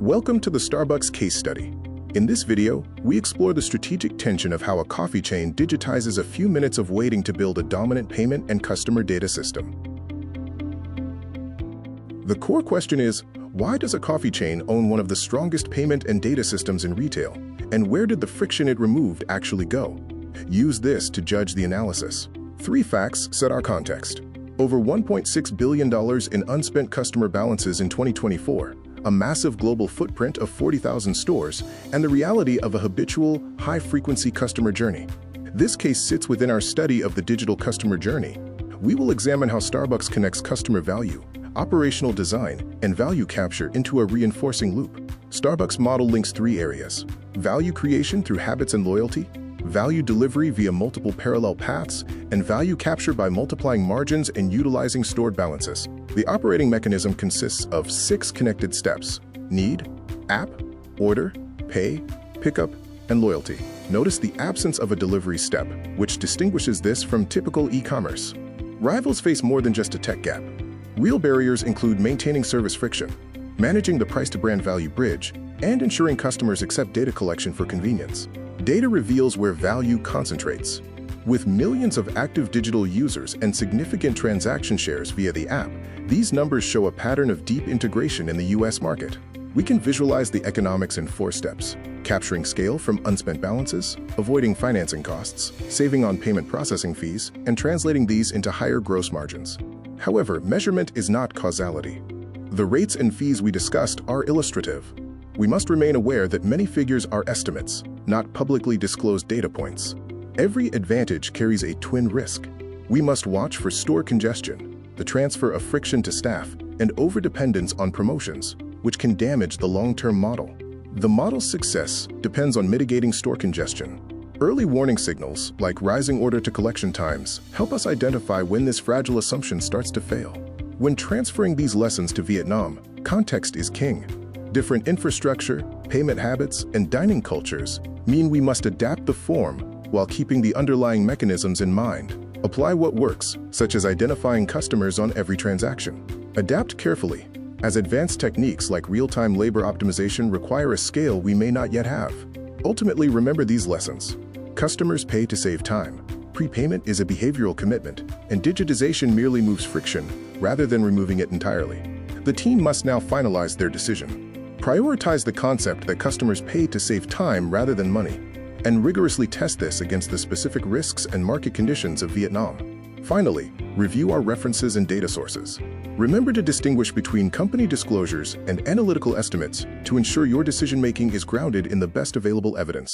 Welcome to the Starbucks case study. In this video, we explore the strategic tension of how a coffee chain digitizes a few minutes of waiting to build a dominant payment and customer data system. The core question is, why does a coffee chain own one of the strongest payment and data systems in retail? And where did the friction it removed actually go? Use this to judge the analysis. 3 facts set our context. Over $1.6 billion in unspent customer balances in 2024, a massive global footprint of 40,000 stores, and the reality of a habitual, high-frequency customer journey. This case sits within our study of the digital customer journey. We will examine how Starbucks connects customer value, operational design, and value capture into a reinforcing loop. Starbucks' model links 3 areas: value creation through habits and loyalty, value delivery via multiple parallel paths, and value capture by multiplying margins and utilizing stored balances. The operating mechanism consists of 6 connected steps: need, app, order, pay, pickup, and loyalty. Notice the absence of a delivery step, which distinguishes this from typical e-commerce. Rivals face more than just a tech gap. Real barriers include maintaining service friction, managing the price-to-brand value bridge, and ensuring customers accept data collection for convenience. Data reveals where value concentrates. With millions of active digital users and significant transaction shares via the app, these numbers show a pattern of deep integration in the US market. We can visualize the economics in 4 steps: capturing scale from unspent balances, avoiding financing costs, saving on payment processing fees, and translating these into higher gross margins. However, measurement is not causality. The rates and fees we discussed are illustrative. We must remain aware that many figures are estimates, not publicly disclosed data points. Every advantage carries a twin risk. We must watch for store congestion, the transfer of friction to staff, and overdependence on promotions, which can damage the long-term model. The model's success depends on mitigating store congestion. Early warning signals, like rising order-to-collection times, help us identify when this fragile assumption starts to fail. When transferring these lessons to Vietnam, context is king. Different infrastructure, payment habits, and dining cultures mean we must adapt the form while keeping the underlying mechanisms in mind. Apply what works, such as identifying customers on every transaction. Adapt carefully, as advanced techniques like real-time labor optimization require a scale we may not yet have. Ultimately, remember these lessons. Customers pay to save time. Prepayment is a behavioral commitment, and digitization merely moves friction rather than removing it entirely. The team must now finalize their decision. Prioritize the concept that customers pay to save time rather than money, and rigorously test this against the specific risks and market conditions of Vietnam. Finally, review our references and data sources. Remember to distinguish between company disclosures and analytical estimates to ensure your decision-making is grounded in the best available evidence.